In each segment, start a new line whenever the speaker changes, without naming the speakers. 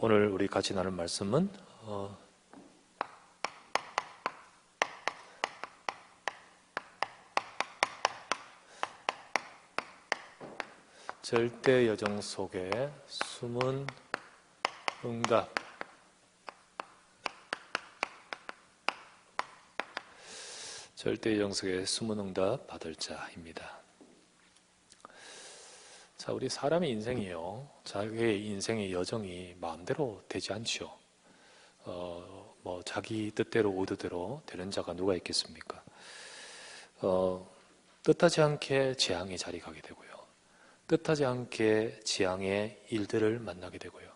오늘 우리 같이 나눌 말씀은 절대 여정 속에 숨은 응답. 절대 여정 속에 숨은 응답 받을 자입니다. 자, 우리 사람의 인생이요, 자기의 인생의 여정이 마음대로 되지 않죠. 자기 뜻대로 의도대로 되는 자가 누가 있겠습니까? 뜻하지 않게 재앙의 자리 가게 되고요. 뜻하지 않게 재앙의 일들을 만나게 되고요.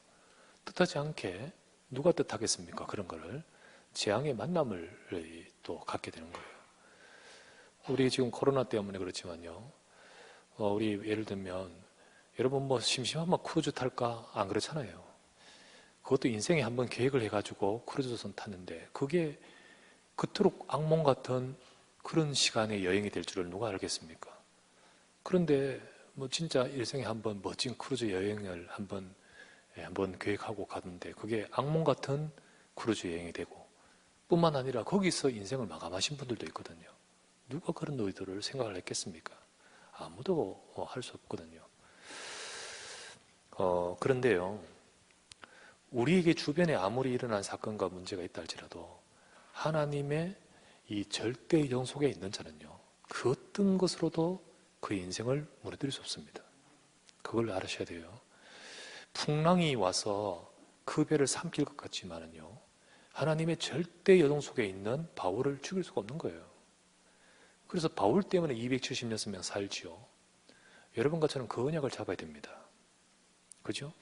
뜻하지 않게 누가 뜻하겠습니까? 그런 거를 재앙의 만남을 또 갖게 되는 거예요. 우리 지금 코로나 때문에 그렇지만요. 우리 예를 들면 여러분 심심하면 크루즈 탈까? 안 그렇잖아요. 그것도 인생에 한번 계획을 해가지고 크루즈선 탔는데 그게 그토록 악몽 같은 그런 시간의 여행이 될 줄을 누가 알겠습니까? 그런데 진짜 일생에 한번 멋진 크루즈 여행을 한번 계획하고 가는데 그게 악몽 같은 크루즈 여행이 되고 뿐만 아니라 거기서 인생을 마감하신 분들도 있거든요. 누가 그런 의도를 생각을 했겠습니까? 아무도 할 수 없거든요. 그런데요, 우리에게 주변에 아무리 일어난 사건과 문제가 있다 할지라도 하나님의 이 절대 영 속에 있는 자는요, 그 어떤 것으로도 그의 인생을 무너뜨릴 수 없습니다. 그걸 알으셔야 돼요. 풍랑이 와서 그 배를 삼킬 것 같지만은요, 하나님의 절대 여정 속에 있는 바울을 죽일 수가 없는 거예요. 그래서 바울 때문에 276명 살지요. 여러분과 저는 그 언약을 잡아야 됩니다. 그죠?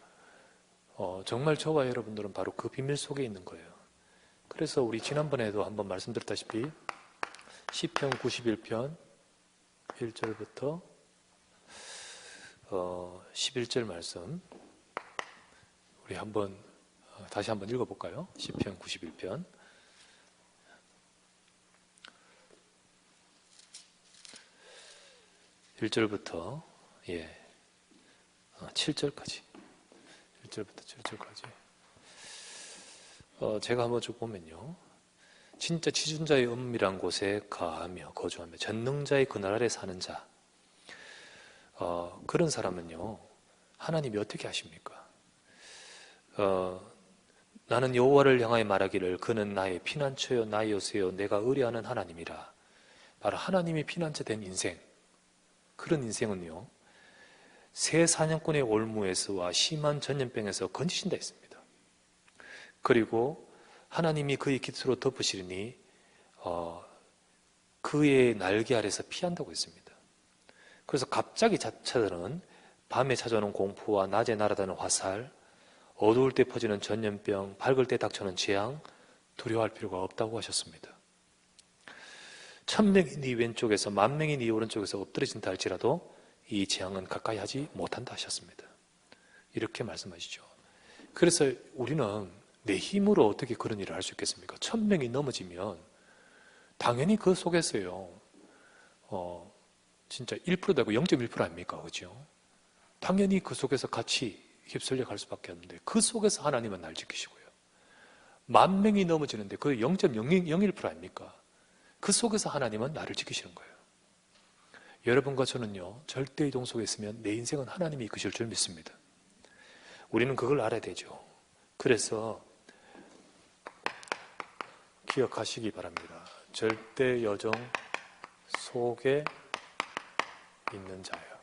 정말 저와 여러분들은 바로 그 비밀 속에 있는 거예요. 그래서 우리 지난번에도 한번 말씀드렸다시피 시편 91편 1절부터 11절 말씀 우리 다시 한번 읽어볼까요? 시편 91편 1절부터 7절까지 1절부터 7절까지 제가 한번 쭉 보면요, 진짜 지존자의 은밀한 곳에 거주하며 전능자의 그늘 아래 사는 자, 그런 사람은요, 하나님이 어떻게 하십니까? 나는 여호와를 향하여 말하기를 그는 나의 피난처요 나의 요새요 내가 의뢰하는 하나님이라. 바로 하나님이 피난처 된 인생, 그런 인생은요, 새 사냥꾼의 올무에서와 심한 전염병에서 건지신다 했습니다. 그리고 하나님이 그의 깃으로 덮으시리니 그의 날개 아래서 피한다고 했습니다. 그래서 갑자기 찾아오는 밤에 찾아오는 공포와 낮에 날아다니는 화살, 어두울 때 퍼지는 전염병, 밝을 때 닥쳐오는 재앙 두려워할 필요가 없다고 하셨습니다. 1000명이 네 왼쪽에서 10,000명이 네 오른쪽에서 엎드러진다 할지라도 이 재앙은 가까이 하지 못한다 하셨습니다. 이렇게 말씀하시죠. 그래서 우리는 내 힘으로 어떻게 그런 일을 할 수 있겠습니까? 1000명이 넘어지면 당연히 그 속에서요, 진짜 1% 되고 0.1% 아닙니까? 그죠? 당연히 그 속에서 같이 휩쓸려 갈 수밖에 없는데 그 속에서 하나님은 날 지키시고요. 10,000명이 넘어지는데 그 0.001% 아닙니까? 그 속에서 하나님은 나를 지키시는 거예요. 여러분과 저는요, 절대 이동 속에 있으면 내 인생은 하나님이 이끄실 줄 믿습니다. 우리는 그걸 알아야 되죠. 그래서 기억하시기 바랍니다. 절대 여정 속에 있는 자예요.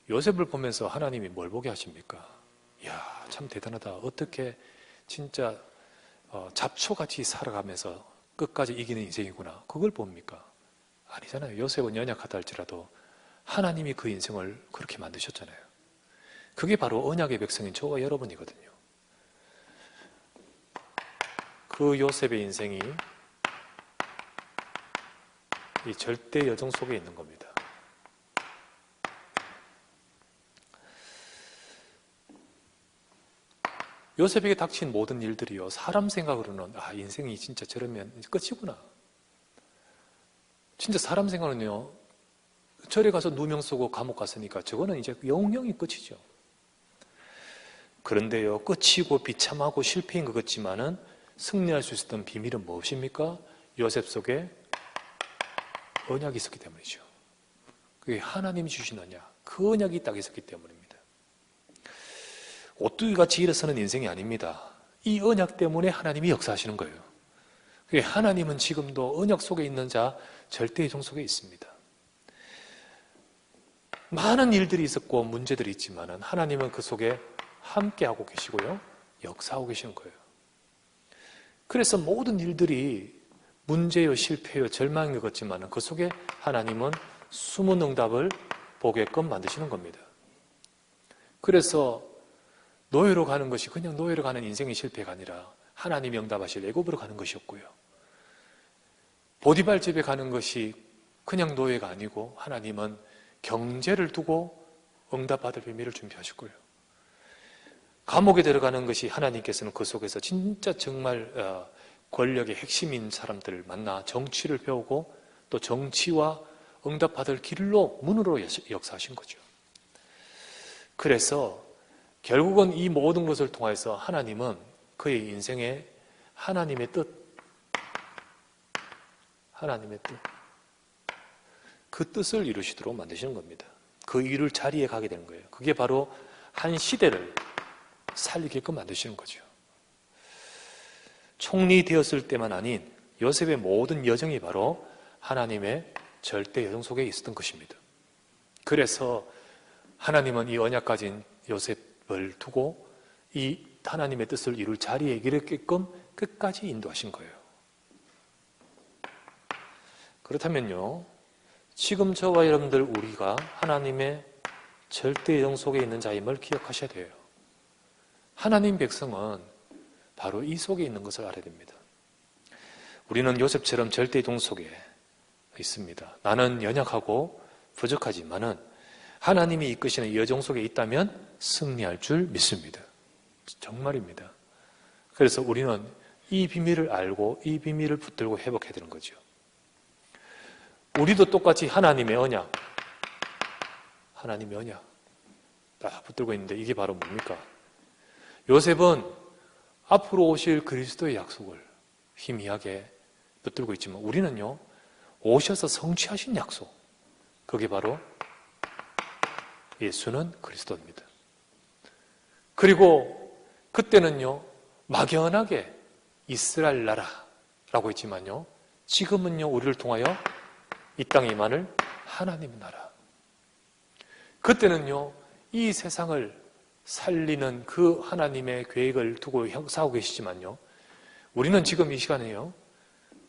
요셉을 보면서 하나님이 뭘 보게 하십니까? 이야, 참 대단하다. 어떻게 진짜 잡초같이 살아가면서 끝까지 이기는 인생이구나. 그걸 봅니까? 아니잖아요. 요셉은 연약하다 할지라도 하나님이 그 인생을 그렇게 만드셨잖아요. 그게 바로 언약의 백성인 저와 여러분이거든요. 그 요셉의 인생이 이 절대 여정 속에 있는 겁니다. 요셉에게 닥친 모든 일들이요, 사람 생각으로는 인생이 진짜 저러면 끝이구나. 진짜 사람 생각은요, 절에 가서 누명 쓰고 감옥 갔으니까 저거는 이제 영영이 끝이죠. 그런데요, 끝이고 비참하고 실패인 것 같지만은 승리할 수 있었던 비밀은 무엇입니까? 요셉 속에 언약이 있었기 때문이죠. 그게 하나님이 주신 언약, 그 언약이 딱 있었기 때문입니다. 오뚜기같이 일어서는 인생이 아닙니다. 이 언약 때문에 하나님이 역사하시는 거예요. 그게 하나님은 지금도 언약 속에 있는 자, 절대의 종 속에 있습니다. 많은 일들이 있었고 문제들이 있지만은 하나님은 그 속에 함께하고 계시고요, 역사하고 계시는 거예요. 그래서 모든 일들이 문제요, 실패요, 절망인 것 같지만은 그 속에 하나님은 숨은 응답을 보게끔 만드시는 겁니다. 그래서 노예로 가는 것이 그냥 노예로 가는 인생의 실패가 아니라 하나님이 응답하실 애굽으로 가는 것이었고요. 보디발 집에 가는 것이 그냥 노예가 아니고 하나님은 경제를 두고 응답받을 비밀을 준비하셨고요. 감옥에 들어가는 것이 하나님께서는 그 속에서 진짜 정말 권력의 핵심인 사람들을 만나 정치를 배우고 또 정치와 응답받을 길로 문으로 역사하신 거죠. 그래서 결국은 이 모든 것을 통해서 하나님은 그의 인생에 하나님의 뜻, 그 뜻을 이루시도록 만드시는 겁니다. 그 이룰 자리에 가게 되는 거예요. 그게 바로 한 시대를 살리게끔 만드시는 거죠. 총리 되었을 때만 아닌 요셉의 모든 여정이 바로 하나님의 절대 여정 속에 있었던 것입니다. 그래서 하나님은 이 언약 가진 요셉을 두고 이 하나님의 뜻을 이룰 자리에 이르게끔 끝까지 인도하신 거예요. 그렇다면요, 지금 저와 여러분들 우리가 하나님의 절대 여정 속에 있는 자임을 기억하셔야 돼요. 하나님 백성은 바로 이 속에 있는 것을 알아야 됩니다. 우리는 요셉처럼 절대 여정 속에 있습니다. 나는 연약하고 부족하지만은 하나님이 이끄시는 여정 속에 있다면 승리할 줄 믿습니다. 정말입니다. 그래서 우리는 이 비밀을 알고 이 비밀을 붙들고 회복해야 되는 거죠. 우리도 똑같이 하나님의 언약 딱 붙들고 있는데 이게 바로 뭡니까? 요셉은 앞으로 오실 그리스도의 약속을 희미하게 붙들고 있지만 우리는요, 오셔서 성취하신 약속, 그게 바로 예수는 그리스도입니다. 그리고 그때는요, 막연하게 이스라엘 나라라고 했지만요, 지금은요, 우리를 통하여 이 땅에 임하는 하나님의 나라. 그때는요, 이 세상을 살리는 그 하나님의 계획을 두고 역사하고 계시지만요, 우리는 지금 이 시간에요,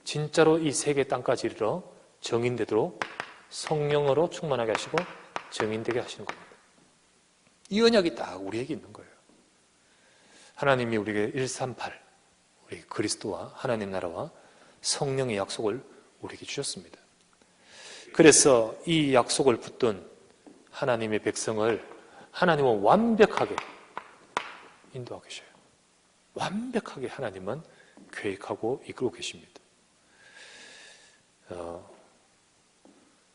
진짜로 이 세계 땅까지 이르러 정인되도록 성령으로 충만하게 하시고 정인되게 하시는 겁니다. 이 언약이 딱 우리에게 있는 거예요. 하나님이 우리에게 138, 우리 그리스도와 하나님 나라와 성령의 약속을 우리에게 주셨습니다. 그래서 이 약속을 붙든 하나님의 백성을 하나님은 완벽하게 인도하고 계셔요. 완벽하게 하나님은 계획하고 이끌고 계십니다.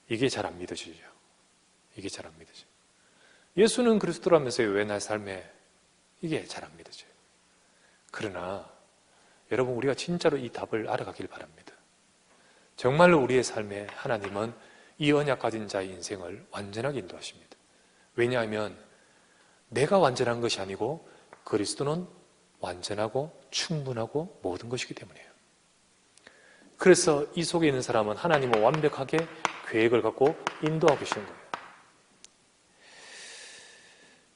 이게 잘 안 믿어지죠. 이게 잘 안 믿어져요. 예수는 그리스도라면서요, 왜 내 삶에, 이게 잘 안 믿어져요. 그러나 여러분, 우리가 진짜로 이 답을 알아가길 바랍니다. 정말로 우리의 삶에 하나님은 이 언약 가진 자의 인생을 완전하게 인도하십니다. 왜냐하면 내가 완전한 것이 아니고 그리스도는 완전하고 충분하고 모든 것이기 때문이에요. 그래서 이 속에 있는 사람은 하나님은 완벽하게 계획을 갖고 인도하고 계시는 거예요.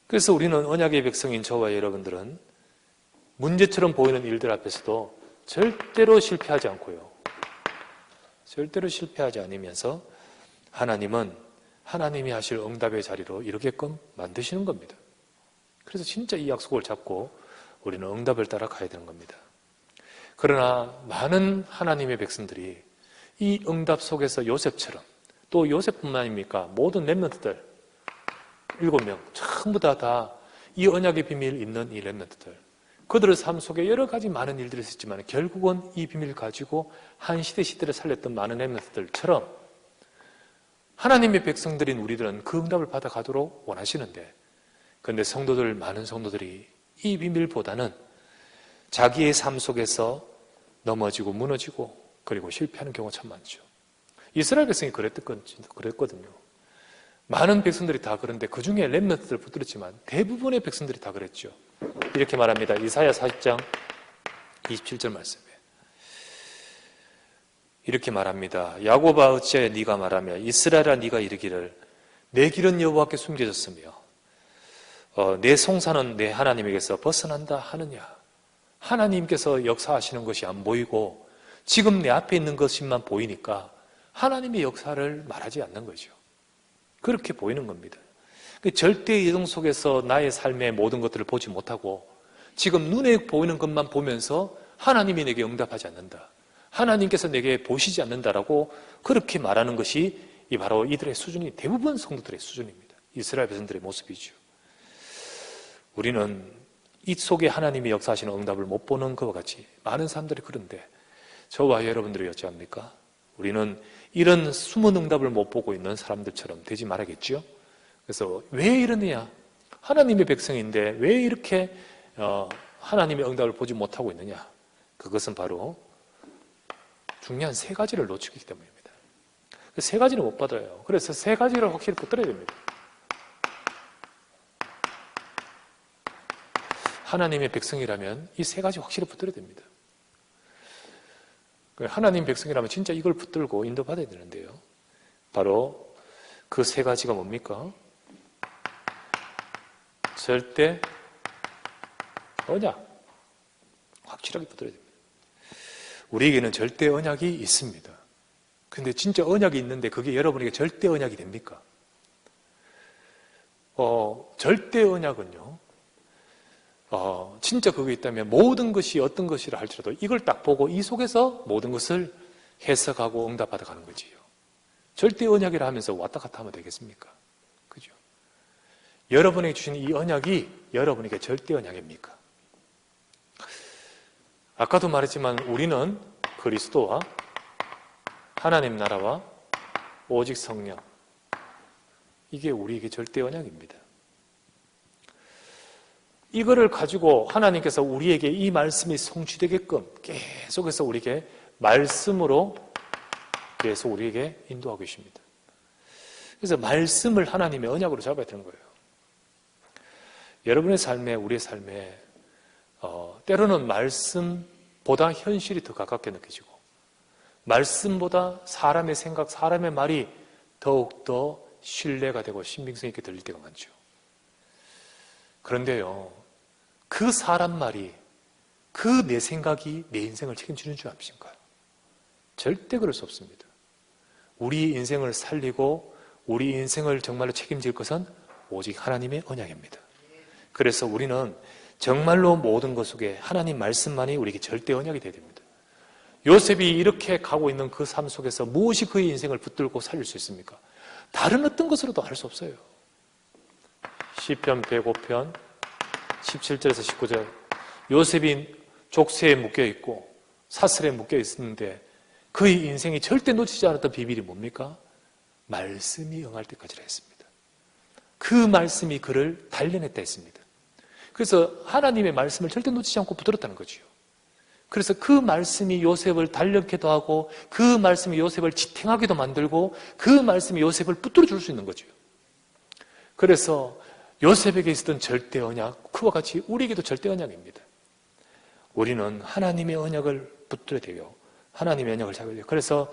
그래서 우리는 언약의 백성인 저와 여러분들은 문제처럼 보이는 일들 앞에서도 절대로 실패하지 않고요, 절대로 실패하지 않으면서 하나님은 하나님이 하실 응답의 자리로 이르게끔 만드시는 겁니다. 그래서 진짜 이 약속을 잡고 우리는 응답을 따라 가야 되는 겁니다. 그러나 많은 하나님의 백성들이 이 응답 속에서 요셉처럼, 또 요셉뿐만 아닙니까? 모든 렘넌트들 7명 전부 다 이 언약의 비밀 있는 이 렘넌트들, 그들의 삶 속에 여러 가지 많은 일들이 있었지만 결국은 이 비밀을 가지고 한 시대를 살렸던 많은 렘넌트들처럼 하나님의 백성들인 우리들은 그 응답을 받아가도록 원하시는데, 그런데 성도들, 많은 성도들이 이 비밀보다는 자기의 삶 속에서 넘어지고 무너지고 그리고 실패하는 경우가 참 많죠. 이스라엘 백성이 그랬거든요. 많은 백성들이 다 그런데 그 중에 렘넌트들 붙들었지만 대부분의 백성들이 다 그랬죠. 이렇게 말합니다. 이사야 40장 27절 말씀에 이렇게 말합니다. 야곱아 어찌하여 네가 말하며 이스라엘아 네가 이르기를 내 길은 여호와께 숨겨졌으며 내 송사는 내 하나님에게서 벗어난다 하느냐. 하나님께서 역사하시는 것이 안 보이고 지금 내 앞에 있는 것만 보이니까 하나님의 역사를 말하지 않는 거죠. 그렇게 보이는 겁니다. 절대의 예정 속에서 나의 삶의 모든 것들을 보지 못하고 지금 눈에 보이는 것만 보면서 하나님이 내게 응답하지 않는다. 하나님께서 내게 보시지 않는다라고 그렇게 말하는 것이 바로 이들의 수준이 대부분 성도들의 수준입니다. 이스라엘 백성들의 모습이죠. 우리는 이 속에 하나님이 역사하시는 응답을 못 보는 것과 같이 많은 사람들이 그런데 저와 여러분들이 어찌합니까? 우리는 이런 숨은 응답을 못 보고 있는 사람들처럼 되지 말아야겠죠? 그래서 왜 이러느냐? 하나님의 백성인데 왜 이렇게 하나님의 응답을 보지 못하고 있느냐? 그것은 바로 중요한 세 가지를 놓치기 때문입니다. 세 가지를 못 받아요. 그래서 세 가지를 확실히 붙들어야 됩니다. 하나님의 백성이라면 이 세 가지 확실히 붙들어야 됩니다. 하나님 백성이라면 진짜 이걸 붙들고 인도받아야 되는데요. 바로 그 세 가지가 뭡니까? 절대 언약. 확실하게 붙들어야 됩니다. 우리에게는 절대 언약이 있습니다. 근데 진짜 언약이 있는데 그게 여러분에게 절대 언약이 됩니까? 절대 언약은요. 진짜 그게 있다면 모든 것이 어떤 것이라 할지라도 이걸 딱 보고 이 속에서 모든 것을 해석하고 응답받아 가는 거지요. 절대 언약이라 하면서 왔다 갔다 하면 되겠습니까? 그죠? 여러분에게 주신 이 언약이 여러분에게 절대 언약입니까? 아까도 말했지만 우리는 그리스도와 하나님 나라와 오직 성령, 이게 우리에게 절대 언약입니다. 이거를 가지고 하나님께서 우리에게 이 말씀이 성취되게끔 계속해서 우리에게 말씀으로 계속 우리에게 인도하고 계십니다. 그래서 말씀을 하나님의 언약으로 잡아야 되는 거예요. 여러분의 삶에, 우리의 삶에 때로는 말씀보다 현실이 더 가깝게 느껴지고 말씀보다 사람의 생각, 사람의 말이 더욱더 신뢰가 되고 신빙성 있게 들릴 때가 많죠. 그런데요, 그 사람 말이, 그 내 생각이 내 인생을 책임지는 줄 아십니까? 절대 그럴 수 없습니다. 우리 인생을 살리고 우리 인생을 정말로 책임질 것은 오직 하나님의 언약입니다. 그래서 우리는 정말로 모든 것 속에 하나님 말씀만이 우리에게 절대 언약이 되어야 됩니다. 요셉이 이렇게 가고 있는 그 삶 속에서 무엇이 그의 인생을 붙들고 살릴 수 있습니까? 다른 어떤 것으로도 할 수 없어요. 시편 105편 17절에서 19절, 요셉이 족쇄에 묶여있고 사슬에 묶여있었는데 그의 인생이 절대 놓치지 않았던 비밀이 뭡니까? 말씀이 응할 때까지라 했습니다. 그 말씀이 그를 단련했다 했습니다. 그래서 하나님의 말씀을 절대 놓치지 않고 붙들었다는 거죠. 그래서 그 말씀이 요셉을 단련케도 하고 그 말씀이 요셉을 지탱하게도 만들고 그 말씀이 요셉을 붙들어 줄 수 있는 거죠. 그래서 요셉에게 있었던 절대 언약, 그와 같이 우리에게도 절대 언약입니다. 우리는 하나님의 언약을 붙들어야 돼요. 하나님의 언약을 잡아야 돼요. 그래서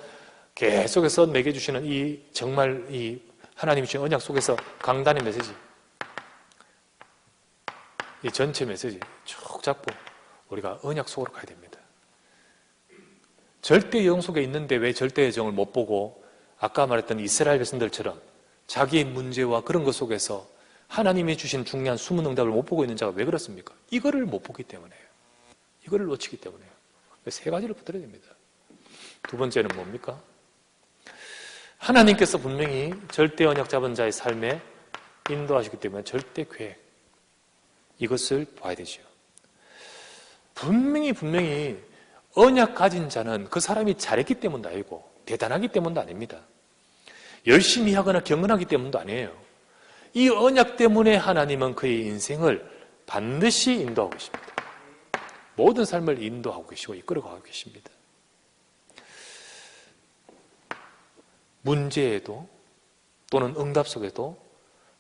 계속해서 내게 주시는 이 정말 이 하나님이 주신 언약 속에서 강단의 메시지, 이 전체 메시지 쭉 잡고 우리가 언약 속으로 가야 됩니다. 절대 영 속에 있는데 왜 절대 정을 못 보고 아까 말했던 이스라엘 백성들처럼 자기의 문제와 그런 것 속에서 하나님이 주신 중요한 숨은 응답을 못 보고 있는 자가 왜 그렇습니까? 이거를 못 보기 때문에요. 이거를 놓치기 때문에요. 세 가지를 붙들어야 됩니다. 두 번째는 뭡니까? 하나님께서 분명히 절대 언약 잡은 자의 삶에 인도하시기 때문에 절대 계획, 이것을 봐야 되죠. 분명히 언약 가진 자는 그 사람이 잘했기 때문도 아니고 대단하기 때문도 아닙니다. 열심히 하거나 경건하기 때문도 아니에요. 이 언약 때문에 하나님은 그의 인생을 반드시 인도하고 계십니다. 모든 삶을 인도하고 계시고 이끌어가고 계십니다. 문제에도 또는 응답 속에도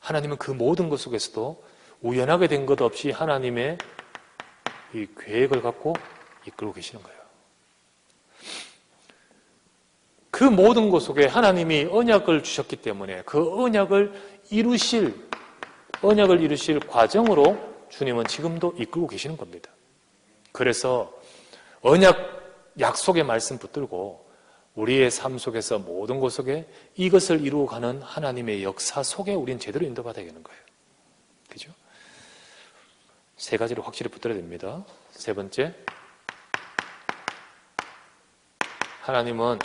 하나님은 그 모든 것 속에서도 우연하게 된 것 없이 하나님의 이 계획을 갖고 이끌고 계시는 거예요. 그 모든 것 속에 하나님이 언약을 주셨기 때문에 그 언약을 이루실 과정으로 주님은 지금도 이끌고 계시는 겁니다. 그래서 언약 약속의 말씀 붙들고 우리의 삶 속에서 모든 것 속에 이것을 이루어가는 하나님의 역사 속에 우리는 제대로 인도받아야 되는 거예요. 그죠? 세 가지를 확실히 붙들어야 됩니다. 세 번째, 하나님은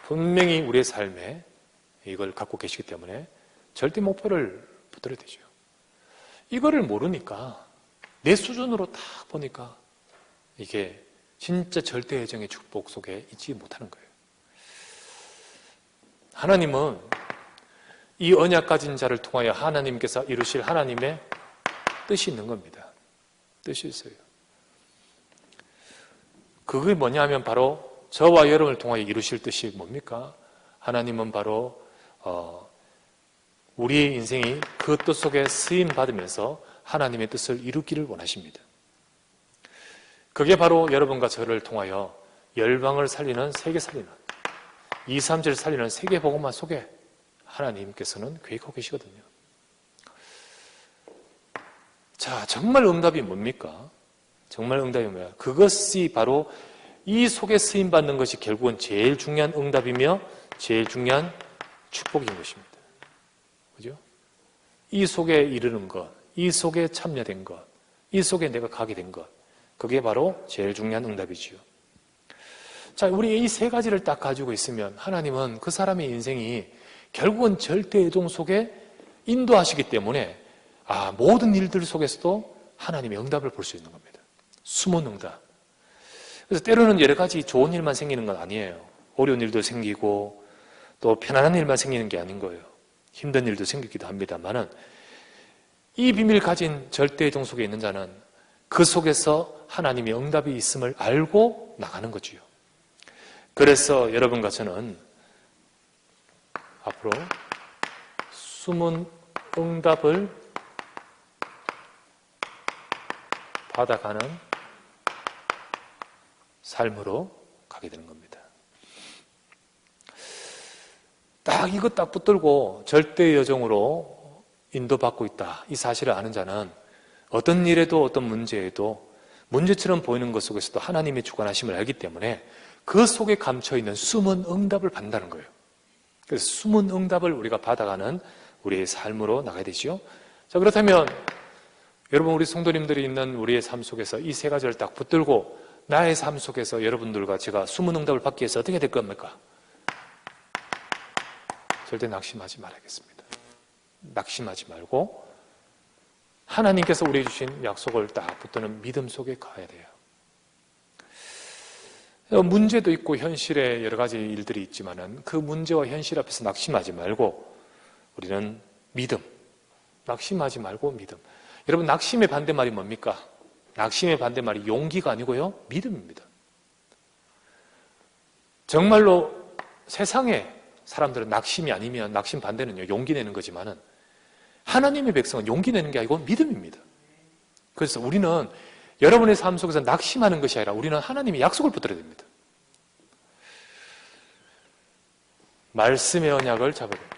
분명히 우리의 삶에 이걸 갖고 계시기 때문에 절대 목표를 붙들어야 되죠. 이거를 모르니까 내 수준으로 딱 보니까 이게 진짜 절대 예정의 축복 속에 있지 못하는 거예요. 하나님은 이 언약 가진 자를 통하여 하나님께서 이루실 하나님의 뜻이 있는 겁니다. 뜻이 있어요. 그게 뭐냐면 바로 저와 여러분을 통하여 이루실 뜻이 뭡니까? 하나님은 바로 우리의 인생이 그 뜻 속에 쓰임 받으면서 하나님의 뜻을 이루기를 원하십니다. 그게 바로 여러분과 저를 통하여 열방을 살리는, 세계 살리는, 2, 3절 살리는 세계 복음화 속에 하나님께서는 계획하고 계시거든요. 자, 정말 응답이 뭡니까? 정말 응답이 뭐야? 그것이 바로 이 속에 쓰임받는 것이 결국은 제일 중요한 응답이며 제일 중요한 축복인 것입니다. 그죠? 이 속에 이르는 것, 이 속에 참여된 것, 이 속에 내가 가게 된 것, 그게 바로 제일 중요한 응답이지요. 자, 우리 이 세 가지를 딱 가지고 있으면 하나님은 그 사람의 인생이 결국은 절대예정 속에 인도하시기 때문에 모든 일들 속에서도 하나님의 응답을 볼 수 있는 겁니다. 숨은 응답. 그래서 때로는 여러 가지 좋은 일만 생기는 건 아니에요. 어려운 일도 생기고 또 편안한 일만 생기는 게 아닌 거예요. 힘든 일도 생기기도 합니다만은 이 비밀을 가진 절대예정 속에 있는 자는 그 속에서 하나님의 응답이 있음을 알고 나가는 거지요. 그래서 여러분과 저는 앞으로 숨은 응답을 받아가는 삶으로 가게 되는 겁니다. 딱 이거 딱 붙들고 절대 여정으로 인도받고 있다. 이 사실을 아는 자는 어떤 일에도 어떤 문제에도 문제처럼 보이는 것 속에서도 하나님의 주관하심을 알기 때문에 그 속에 감춰있는 숨은 응답을 받는다는 거예요. 그래서 숨은 응답을 우리가 받아가는 우리의 삶으로 나가야 되죠. 자, 그렇다면 여러분, 우리 성도님들이 있는 우리의 삶 속에서 이 세 가지를 딱 붙들고 나의 삶 속에서 여러분들과 제가 숨은 응답을 받기 위해서 어떻게 될 겁니까? 절대 낙심하지 말아야겠습니다. 낙심하지 말고 하나님께서 우리에게 주신 약속을 딱 붙드는 믿음 속에 가야 돼요. 문제도 있고 현실에 여러 가지 일들이 있지만은 그 문제와 현실 앞에서 낙심하지 말고 우리는 믿음, 낙심하지 말고 믿음. 여러분, 낙심의 반대말이 뭡니까? 낙심의 반대말이 용기가 아니고요, 믿음입니다. 정말로 세상에 사람들은 낙심이 아니면 낙심 반대는요, 용기 내는 거지만은 하나님의 백성은 용기 내는 게 아니고 믿음입니다. 그래서 우리는 여러분의 삶 속에서 낙심하는 것이 아니라 우리는 하나님의 약속을 붙들어야 됩니다. 말씀의 언약을 잡아야 됩니다.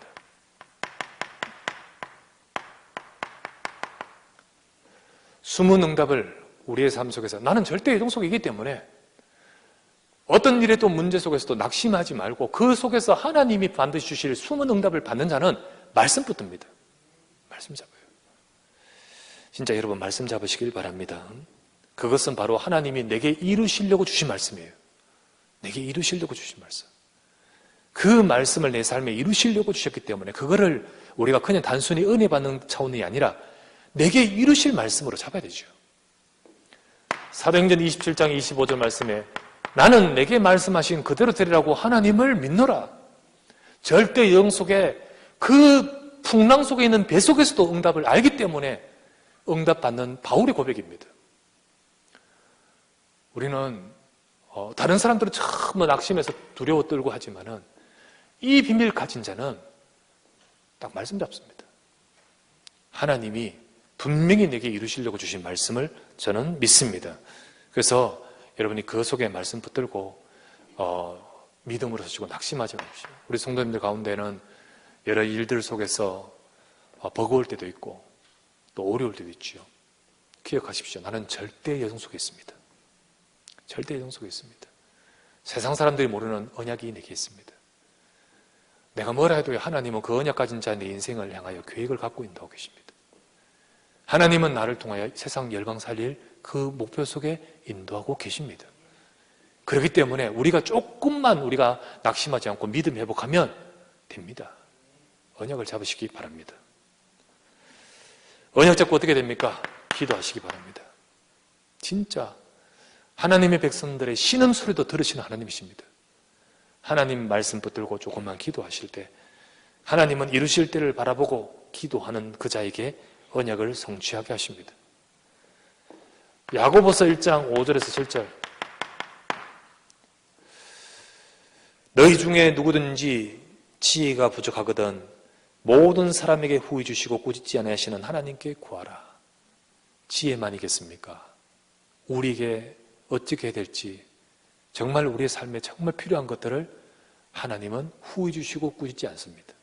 숨은 응답을 우리의 삶 속에서 나는 절대 예정 속이기 때문에 어떤 일에도 문제 속에서도 낙심하지 말고 그 속에서 하나님이 반드시 주실 숨은 응답을 받는 자는 말씀 붙듭니다. 말씀 잡아요. 진짜 여러분 말씀 잡으시길 바랍니다. 그것은 바로 하나님이 내게 이루시려고 주신 말씀이에요. 내게 이루시려고 주신 말씀. 그 말씀을 내 삶에 이루시려고 주셨기 때문에 그거를 우리가 그냥 단순히 은혜 받는 차원이 아니라 내게 이루실 말씀으로 잡아야 되죠. 사도행전 27장 25절 말씀에 나는 내게 말씀하신 그대로 되리라고 하나님을 믿노라. 절대 영 속에 그 풍랑 속에 있는 배 속에서도 응답을 알기 때문에 응답받는 바울의 고백입니다. 우리는 다른 사람들은 전부 낙심해서 두려워 떨고 하지만은 이 비밀을 가진 자는 딱 말씀 잡습니다. 하나님이 분명히 내게 이루시려고 주신 말씀을 저는 믿습니다. 그래서 여러분이 그 속에 말씀 붙들고 믿음으로 서시고 낙심하지 마십시오. 우리 성도님들 가운데는 여러 일들 속에서 버거울 때도 있고 또 어려울 때도 있지요. 기억하십시오. 나는 절대 여정 속에 있습니다. 절대 여정 속에 있습니다. 세상 사람들이 모르는 언약이 내게 있습니다. 내가 뭐라 해도 하나님은 그 언약 가진 자 내 인생을 향하여 계획을 갖고 있다고 계십니다. 하나님은 나를 통하여 세상 열방 살릴 그 목표 속에 인도하고 계십니다. 그렇기 때문에 우리가 조금만 우리가 낙심하지 않고 믿음 회복하면 됩니다. 언약을 잡으시기 바랍니다. 언약 잡고 어떻게 됩니까? 기도하시기 바랍니다. 진짜 하나님의 백성들의 신음소리도 들으시는 하나님이십니다. 하나님 말씀 붙들고 조금만 기도하실 때 하나님은 이루실 때를 바라보고 기도하는 그 자에게 언약을 성취하게 하십니다. 야고보서 1장 5절에서 7절 너희 중에 누구든지 지혜가 부족하거든 모든 사람에게 후히 주시고 꾸짖지 아니하시는 하나님께 구하라. 지혜만이겠습니까? 우리에게 어떻게 해야 될지 정말 우리의 삶에 정말 필요한 것들을 하나님은 후히 주시고 꾸짖지 않습니다.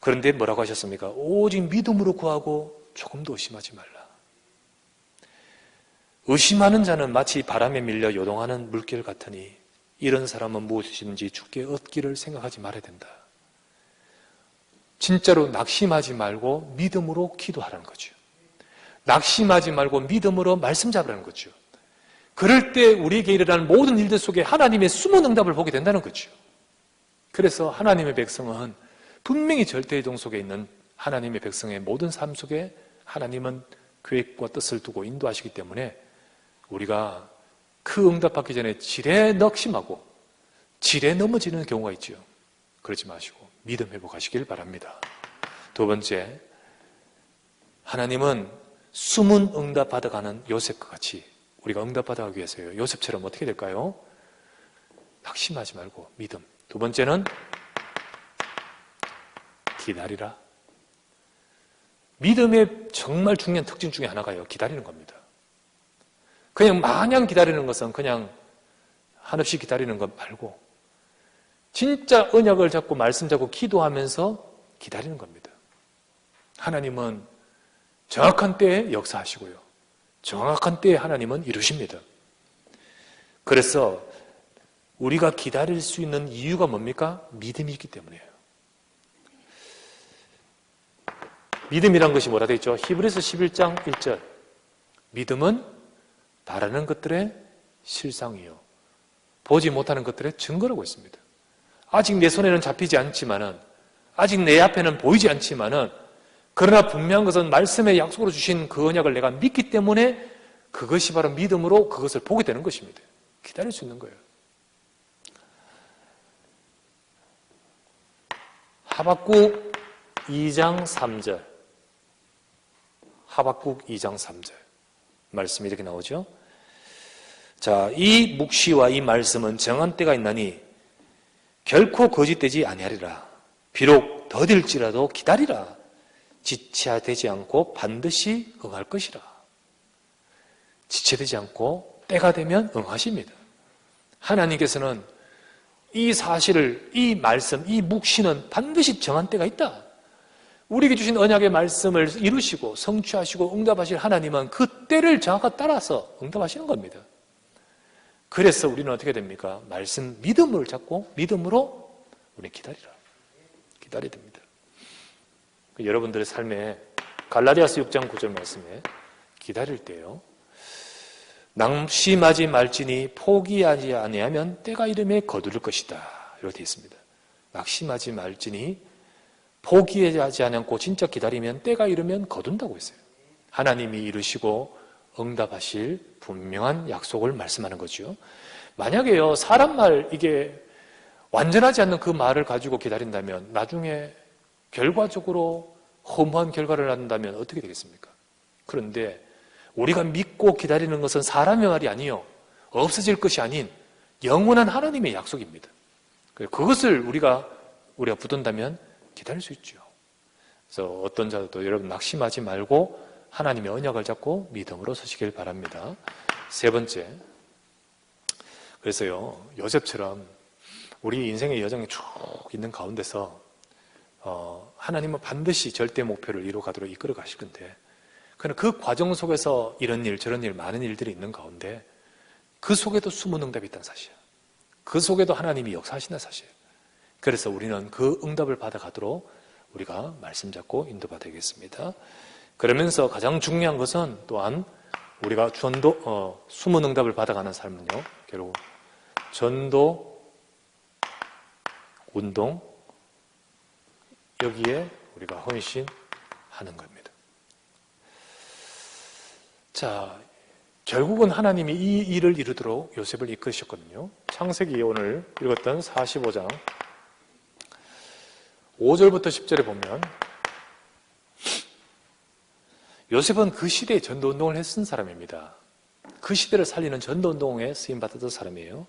그런데 뭐라고 하셨습니까? 오직 믿음으로 구하고 조금도 의심하지 말라. 의심하는 자는 마치 바람에 밀려 요동하는 물결 같으니 이런 사람은 무엇이든지 주께 얻기를 생각하지 말아야 된다. 진짜로 낙심하지 말고 믿음으로 기도하라는 거죠. 낙심하지 말고 믿음으로 말씀 잡으라는 거죠. 그럴 때 우리에게 일어나는 모든 일들 속에 하나님의 숨은 응답을 보게 된다는 거죠. 그래서 하나님의 백성은 분명히 절대이동 속에 있는 하나님의 백성의 모든 삶 속에 하나님은 계획과 뜻을 두고 인도하시기 때문에 우리가 그 응답받기 전에 지레 낙심하고 지레 넘어지는 경우가 있죠. 그러지 마시고 믿음 회복하시길 바랍니다. 두 번째, 하나님은 숨은 응답 받아가는 요셉과 같이 우리가 응답 받아가기 위해서요. 요셉처럼 어떻게 될까요? 낙심하지 말고 믿음. 두 번째는 기다리라. 믿음의 정말 중요한 특징 중에 하나가요. 기다리는 겁니다. 그냥 마냥 기다리는 것은 그냥 한없이 기다리는 것 말고 진짜 언약을 잡고 말씀 잡고 기도하면서 기다리는 겁니다. 하나님은 정확한 때에 역사하시고요. 정확한 때에 하나님은 이루십니다. 그래서 우리가 기다릴 수 있는 이유가 뭡니까? 믿음이 있기 때문이에요. 믿음이란 것이 뭐라 되어 있죠? 히브리서 11장 1절 믿음은 바라는 것들의 실상이요 보지 못하는 것들의 증거라고 있습니다. 아직 내 손에는 잡히지 않지만은 아직 내 앞에는 보이지 않지만은 그러나 분명한 것은 말씀의 약속으로 주신 그 언약을 내가 믿기 때문에 그것이 바로 믿음으로 그것을 보게 되는 것입니다. 기다릴 수 있는 거예요. 하박국 2장 3절 하박국 2장 3절 말씀이 이렇게 나오죠. 자, 이 묵시와 이 말씀은 정한 때가 있나니 결코 거짓되지 아니하리라. 비록 더딜지라도 기다리라. 지체되지 않고 반드시 응할 것이라. 지체되지 않고 때가 되면 응하십니다. 하나님께서는 이 사실을, 이 말씀, 이 묵시는 반드시 정한 때가 있다. 우리에게 주신 언약의 말씀을 이루시고 성취하시고 응답하실 하나님은 그 때를 정확하게 따라서 응답하시는 겁니다. 그래서 우리는 어떻게 됩니까? 말씀 믿음을 잡고 믿음으로 우리 기다리라. 기다려야 됩니다. 여러분들의 삶에 갈라디아서 6장 9절 말씀에 기다릴 때요. 낙심하지 말지니 포기하지 아니하면 때가 이름에 거두를 것이다. 이렇게 되어 있습니다. 낙심하지 말지니 포기하지 않고 진짜 기다리면 때가 이르면 거둔다고 했어요. 하나님이 이루시고 응답하실 분명한 약속을 말씀하는 거죠. 만약에요, 사람 말 이게 완전하지 않는 그 말을 가지고 기다린다면 나중에 결과적으로 허무한 결과를 낳는다면 어떻게 되겠습니까? 그런데 우리가 믿고 기다리는 것은 사람의 말이 아니요, 없어질 것이 아닌 영원한 하나님의 약속입니다. 그것을 우리가 붙든다면 기다릴 수 있죠. 그래서 어떤 자도 여러분 낙심하지 말고 하나님의 언약을 잡고 믿음으로 서시길 바랍니다. 세 번째, 그래서요, 요셉처럼 우리 인생의 여정이 쭉 있는 가운데서 하나님은 반드시 절대 목표를 이루어가도록 이끌어 가실 건데, 그러나 그 과정 속에서 이런 일 저런 일 많은 일들이 있는 가운데 그 속에도 숨은 응답이 있다는 사실, 그 속에도 하나님이 역사하신다는 사실. 그래서 우리는 그 응답을 받아가도록 우리가 말씀 잡고 인도받아야겠습니다. 그러면서 가장 중요한 것은 또한 우리가 숨은 응답을 받아가는 삶은요, 결국 전도, 운동, 여기에 우리가 헌신하는 겁니다. 자, 결국은 하나님이 이 일을 이루도록 요셉을 이끄셨거든요. 창세기 오늘 읽었던 45장 5절부터 10절에 보면 요셉은 그 시대에 전도운동을 했던 사람입니다. 그 시대를 살리는 전도운동에 쓰임받았던 사람이에요.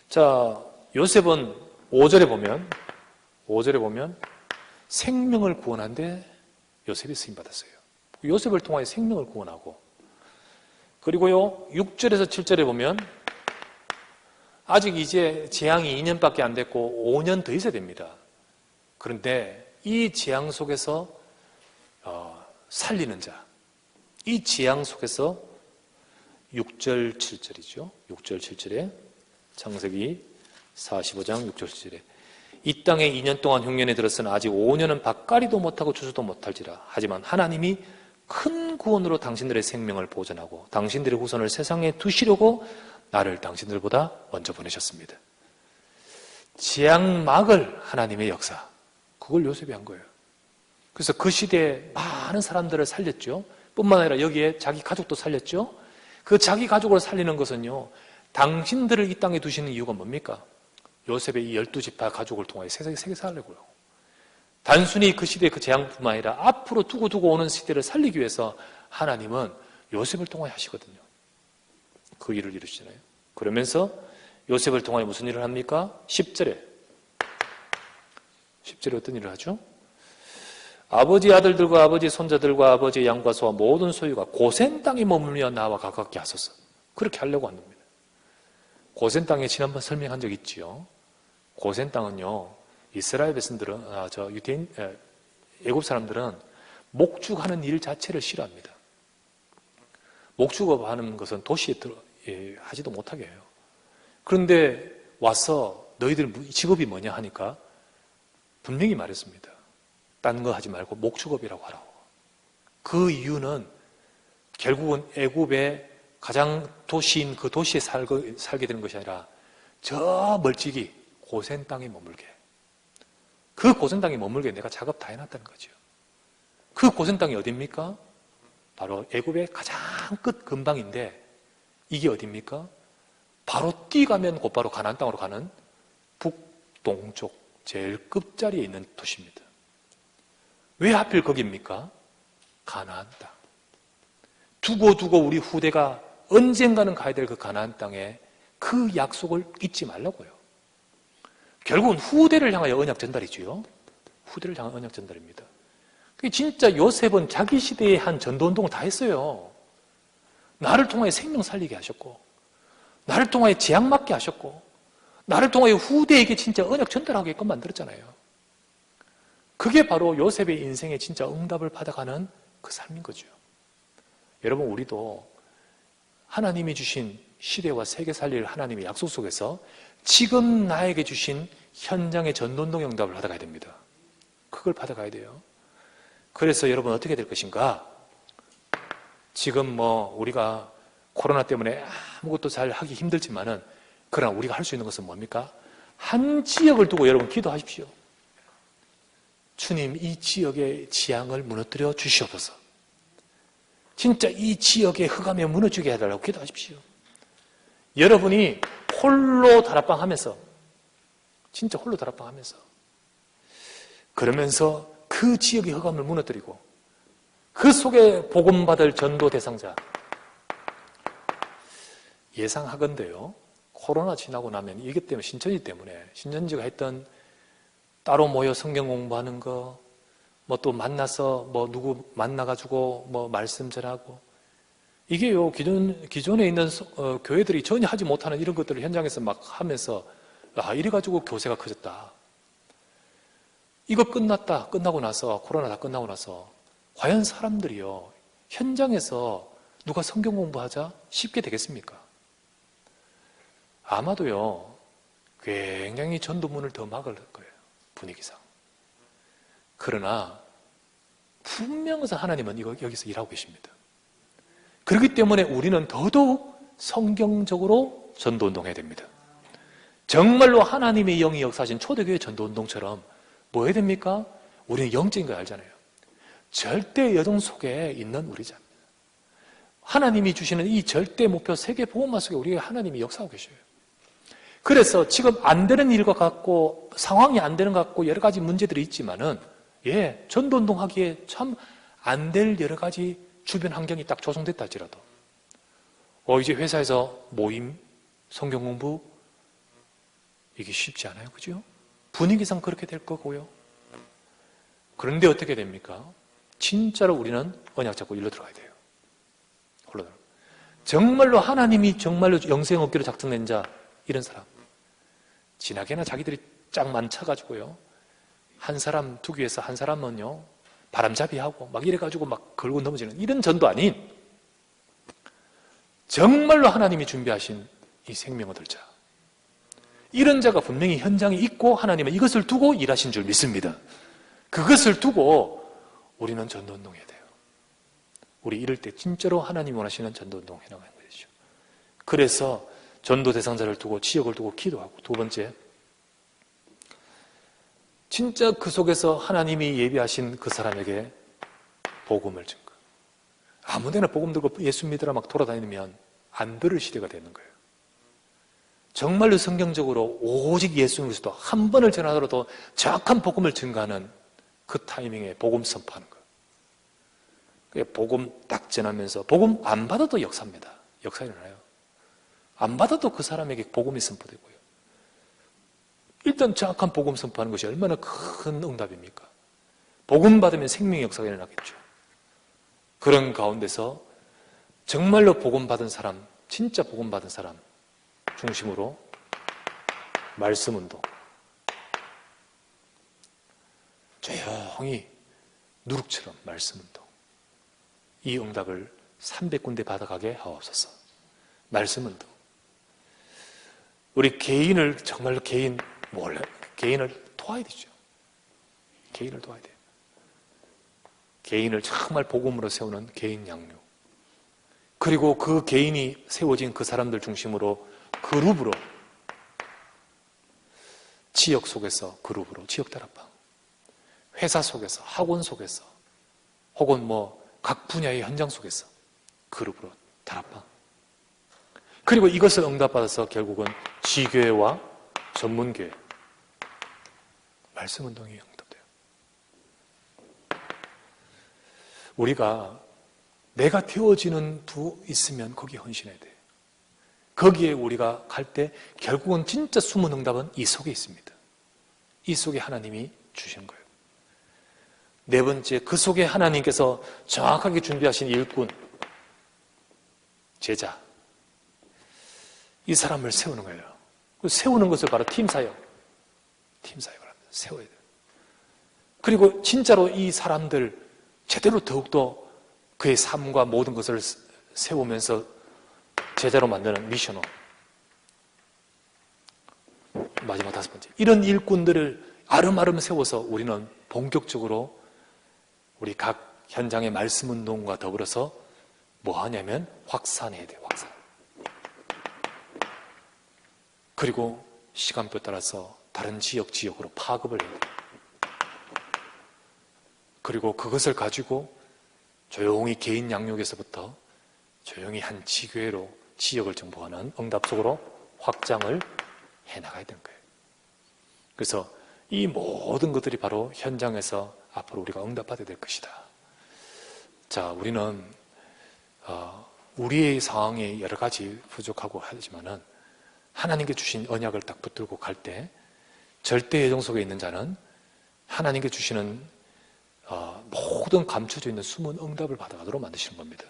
자, 요셉은 5절에 보면 생명을 구원한데 요셉이 쓰임받았어요. 요셉을 통하여 생명을 구원하고, 그리고요 6절에서 7절에 보면 아직 이제 재앙이 2년밖에 안 됐고 5년 더 있어야 됩니다. 그런데 이 재앙 속에서 살리는 자, 이 재앙 속에서 6절 7절이죠. 6절 7절에 창세기 45장 6절 7절에 이 땅에 2년 동안 흉년에 들었으나 아직 5년은 밭가리도 못하고 추수도 못할지라. 하지만 하나님이 큰 구원으로 당신들의 생명을 보존하고 당신들의 후손을 세상에 두시려고 나를 당신들보다 먼저 보내셨습니다. 재앙 막을 하나님의 역사, 그걸 요셉이 한 거예요. 그래서 그 시대에 많은 사람들을 살렸죠. 뿐만 아니라 여기에 자기 가족도 살렸죠. 그 자기 가족을 살리는 것은요, 당신들을 이 땅에 두시는 이유가 뭡니까? 요셉의 이 12지파 가족을 통해 세상에 살려고요. 단순히 그 시대의 그 재앙뿐만 아니라 앞으로 두고 오는 시대를 살리기 위해서 하나님은 요셉을 통하여 하시거든요. 그 일을 이루시잖아요. 그러면서 요셉을 통하여 무슨 일을 합니까? 10절에 어떤 일을 하죠? 아버지 아들들과 아버지 손자들과 아버지 양과 소와 모든 소유가 고센 땅에 머물며 나와 가깝게 하소서. 그렇게 하려고 합니다. 고센 땅에 지난번 설명한 적 있지요. 고센 땅은요, 이스라엘 백성들은, 애굽 사람들은 목축하는 일 자체를 싫어합니다. 목축업하는 것은 도시에 하지도 못하게 해요. 그런데 와서 너희들 직업이 뭐냐 하니까 분명히 말했습니다. 딴 거 하지 말고 목축업이라고 하라고. 그 이유는 결국은 애굽의 가장 도시인 그 도시에 살게 되는 것이 아니라 저 멀찍이 고센 땅에 머물게. 그 고센 땅에 머물게 내가 작업 다 해놨다는 거죠. 그 고센 땅이 어디입니까? 바로 애굽의 가장 끝 근방인데, 이게 어디입니까? 바로 뛰가면 곧바로 가나안 땅으로 가는 북동쪽 제일 끝자리에 있는 도시입니다. 왜 하필 거기입니까? 가나안 땅. 두고 우리 후대가 언젠가는 가야 될 그 가나안 땅에 그 약속을 잊지 말라고요. 결국은 후대를 향하여 언약 전달이지요. 후대를 향한 언약 전달입니다. 진짜 요셉은 자기 시대에 한 전도운동을 다 했어요. 나를 통하여 생명 살리게 하셨고, 나를 통하여 재앙 막게 하셨고, 나를 통하여 후대에게 진짜 언약 전달하게끔 만들었잖아요. 그게 바로 요셉의 인생에 진짜 응답을 받아가는 그 삶인 거죠. 여러분, 우리도 하나님이 주신 시대와 세계 살릴 하나님의 약속 속에서 지금 나에게 주신 현장의 전도운동 응답을 받아가야 됩니다. 그걸 받아가야 돼요. 그래서 여러분 어떻게 될 것인가? 지금 우리가 코로나 때문에 아무것도 잘 하기 힘들지만은, 그러나 우리가 할 수 있는 것은 뭡니까? 한 지역을 두고 여러분 기도하십시오. 주님, 이 지역의 지향을 무너뜨려 주시옵소서. 진짜 이 지역의 흑암에 무너지게 해달라고 기도하십시오. 여러분이 홀로 다락방 하면서, 진짜 홀로 다락방 하면서, 그러면서 그 그 지역의 흑암을 무너뜨리고 그 속에 복음받을 전도 대상자, 예상하건대요, 코로나 지나고 나면 이것 때문에 신천지 때문에 신천지가 했던 따로 모여 성경 공부하는 거, 뭐 또 만나서 뭐 누구 만나가지고 뭐 말씀 전하고, 이게요 기존에 있는 교회들이 전혀 하지 못하는 이런 것들을 현장에서 막 하면서 이래가지고 교세가 커졌다. 이거 끝나고 나서, 코로나 다 끝나고 나서 과연 사람들이요 현장에서 누가 성경 공부하자 쉽게 되겠습니까? 아마도요 굉장히 전도문을 더 막을 거예요, 분위기상. 그러나 분명해서 하나님은 여기서 일하고 계십니다. 그렇기 때문에 우리는 더더욱 성경적으로 전도운동 해야 됩니다. 정말로 하나님의 영이 역사하신 초대교회 전도운동처럼 뭐 해야 됩니까? 우리는 영적인 거 알잖아요. 절대 여정 속에 있는 우리자. 하나님이 주시는 이 절대 목표 세계 복음화 속에 우리가 하나님이 역사하고 계셔요. 그래서 지금 안 되는 일과 같고 상황이 안 되는 것 같고 여러 가지 문제들이 있지만은 전도운동 하기에 참 안 될 여러 가지 주변 환경이 딱 조성됐다 할지라도 이제 회사에서 모임, 성경 공부 이게 쉽지 않아요. 그죠? 분위기상 그렇게 될 거고요. 그런데 어떻게 됩니까? 진짜로 우리는 언약 잡고 일로 들어가야 돼요. 홀로 들어가. 정말로 하나님이 정말로 영생 얻기로 작정낸 자, 이런 사람. 진하게나 자기들이 쫙 많쳐가지고요. 한 사람 두기 위해서 한 사람은요, 바람잡이하고 막 이래가지고 막 걸고 넘어지는 이런 전도 아닌, 정말로 하나님이 준비하신 이 생명 얻을 자. 이런 자가 분명히 현장에 있고 하나님은 이것을 두고 일하신 줄 믿습니다. 그것을 두고 우리는 전도운동 해야 돼요. 우리 이럴 때 진짜로 하나님이 원하시는 전도운동 해나가는 것이죠. 그래서 전도 대상자를 두고 지역을 두고 기도하고, 두 번째, 진짜 그 속에서 하나님이 예비하신 그 사람에게 복음을 준 거. 아무데나 복음 들고 예수 믿으라 막 돌아다니면 안 들을 시대가 되는 거예요. 정말로 성경적으로 오직 예수 그리스도 한 번을 전하더라도 정확한 복음을 증가하는 그 타이밍에 복음 선포하는 거예요. 복음 딱 전하면서 복음 안 받아도 역사입니다. 역사 일어나요. 안 받아도 그 사람에게 복음이 선포되고요. 일단 정확한 복음 선포하는 것이 얼마나 큰 응답입니까? 복음 받으면 생명의 역사가 일어나겠죠. 그런 가운데서 정말로 복음 받은 사람, 진짜 복음 받은 사람 중심으로 말씀 운동, 조용히 누룩처럼 말씀 운동, 이 응답을 300군데 받아가게 하옵소서. 말씀 운동. 우리 개인을 정말로 개인을 도와야 되죠. 개인을 도와야 돼요. 개인을 정말 복음으로 세우는 개인 양육. 그리고 그 개인이 세워진 그 사람들 중심으로 그룹으로, 지역 속에서 그룹으로, 지역 다락방, 회사 속에서, 학원 속에서, 혹은 각 분야의 현장 속에서 그룹으로 다락방. 그리고 이것을 응답받아서 결국은 지교회와 전문교회, 말씀운동이 응답돼요. 우리가 내가 되어지는 부 있으면 거기에 헌신해야 돼요. 거기에 우리가 갈 때 결국은 진짜 숨은 응답은 이 속에 있습니다. 이 속에 하나님이 주시는 거예요. 네 번째, 그 속에 하나님께서 정확하게 준비하신 일꾼, 제자, 이 사람을 세우는 거예요. 세우는 것을 바로 팀사역을 합니다. 세워야 돼요. 그리고 진짜로 이 사람들 제대로 더욱더 그의 삶과 모든 것을 세우면서 제자로 만드는 미셔너. 마지막 다섯 번째, 이런 일꾼들을 아름아름 세워서 우리는 본격적으로 우리 각 현장의 말씀 운동과 더불어서 뭐 하냐면 확산해야 돼요. 확산. 그리고 시간표 따라서 다른 지역으로 파급을 해야 돼요. 그리고 그것을 가지고 조용히 개인 양육에서부터 조용히 한 지교회로 지역을 정복하는 응답 속으로 확장을 해나가야 되는 거예요. 그래서 이 모든 것들이 바로 현장에서 앞으로 우리가 응답받아야 될 것이다. 자, 우리는 우리의 상황이 여러 가지 부족하고 하지만은 하나님께 주신 언약을 딱 붙들고 갈 때 절대 예정 속에 있는 자는 하나님께 주시는 모든 감춰져 있는 숨은 응답을 받아가도록 만드시는 겁니다.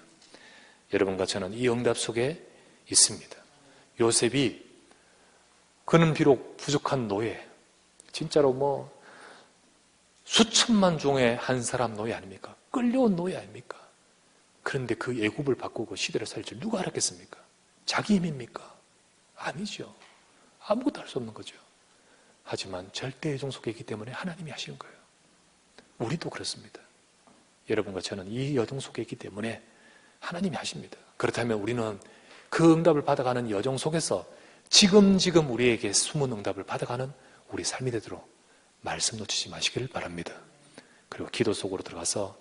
여러분과 저는 이 응답 속에 있습니다. 요셉이 그는 비록 부족한 노예, 진짜로 수천만 종의 한 사람 노예 아닙니까? 끌려온 노예 아닙니까? 그런데 그 애굽을 바꾸고 시대를 살릴 줄 누가 알았겠습니까? 자기 힘입니까? 아니죠. 아무것도 할 수 없는 거죠. 하지만 절대 예정 속에 있기 때문에 하나님이 하시는 거예요. 우리도 그렇습니다. 여러분과 저는 이 여정 속에 있기 때문에 하나님이 하십니다. 그렇다면 우리는 그 응답을 받아가는 여정 속에서 지금 우리에게 숨은 응답을 받아가는 우리 삶이 되도록 말씀 놓치지 마시기를 바랍니다. 그리고 기도 속으로 들어가서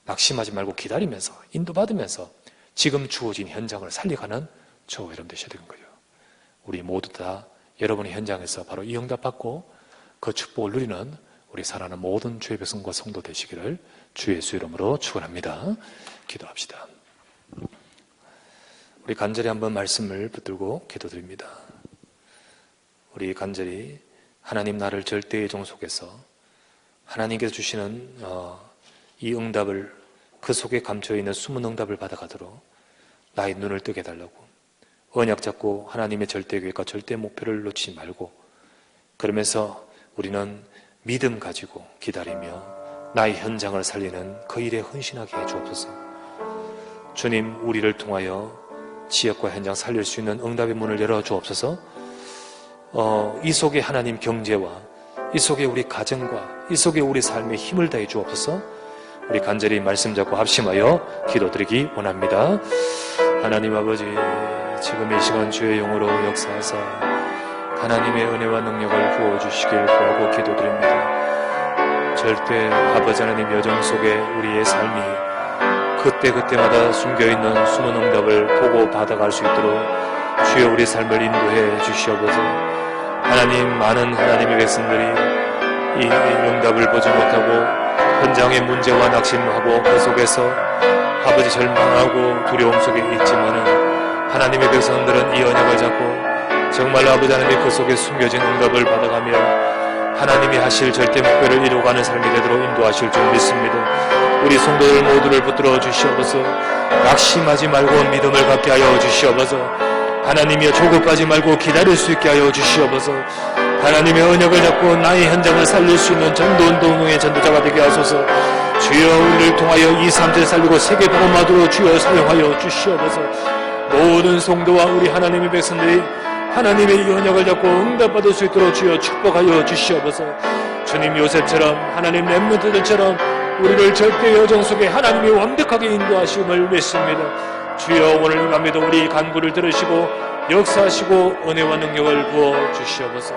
낙심하지 말고 기다리면서 인도받으면서 지금 주어진 현장을 살려가는 저와 여러분 되셔야 되는 거예요. 우리 모두 다 여러분의 현장에서 바로 이 응답 받고 그 축복을 누리는 우리 사랑하는 모든 주의 백성과 성도 되시기를 주 예수 이름으로 축원합니다. 기도합시다. 우리 간절히 한번 말씀을 붙들고 기도드립니다. 우리 간절히 하나님 나를 절대 예정 속에서 하나님께서 주시는 이 응답을 그 속에 감춰있는 숨은 응답을 받아가도록 나의 눈을 뜨게 해달라고 언약 잡고 하나님의 절대 계획과 절대 목표를 놓치지 말고 그러면서 우리는 믿음 가지고 기다리며 나의 현장을 살리는 그 일에 헌신하게 해주옵소서. 주님, 우리를 통하여 지역과 현장 살릴 수 있는 응답의 문을 열어주옵소서. 이 속에 하나님 경제와 이 속에 우리 가정과 이 속에 우리 삶에 힘을 다해 주옵소서. 우리 간절히 말씀 잡고 합심하여 기도드리기 원합니다. 하나님 아버지, 지금 이 시간 주의 영으로 역사하사 하나님의 은혜와 능력을 부어주시길 구하고 기도드립니다. 절대 아버지 하나님 여정 속에 우리의 삶이 그때그때마다 숨겨있는 숨은 응답을 보고 받아갈 수 있도록 주여 우리 삶을 인도해 주시옵소서. 하나님, 많은 하나님의 백성들이 이 응답을 보지 못하고 현장의 문제와 낙심하고 그 속에서 아버지 절망하고 두려움 속에 있지만은 하나님의 백성들은 이 언약을 잡고 정말로 아버지 하나님 그 속에 숨겨진 응답을 받아가며 하나님이 하실 절대 목표를 이루어가는 삶이 되도록 인도하실 줄 믿습니다. 우리 성도들 모두를 붙들어 주시옵소서. 낙심하지 말고 믿음을 갖게 하여 주시옵소서. 하나님이여 조급하지 말고 기다릴 수 있게 하여 주시옵소서. 하나님의 언약을 잡고 나의 현장을 살릴 수 있는 전도운동의 전도자가 되게 하소서. 주여 우리를 통하여 이 삶을 살리고 세계 복음화도로 주여 사용하여 주시옵소서. 모든 성도와 우리 하나님의 백성들이 하나님의 이 언약을 잡고 응답받을 수 있도록 주여 축복하여 주시옵소서. 주님, 요셉처럼 하나님 렘넌트들처럼 우리를 절대 여정 속에 하나님이 완벽하게 인도하심을 믿습니다. 주여 오늘 이 밤에도 우리 간구를 들으시고 역사하시고 은혜와 능력을 부어 주시옵소서.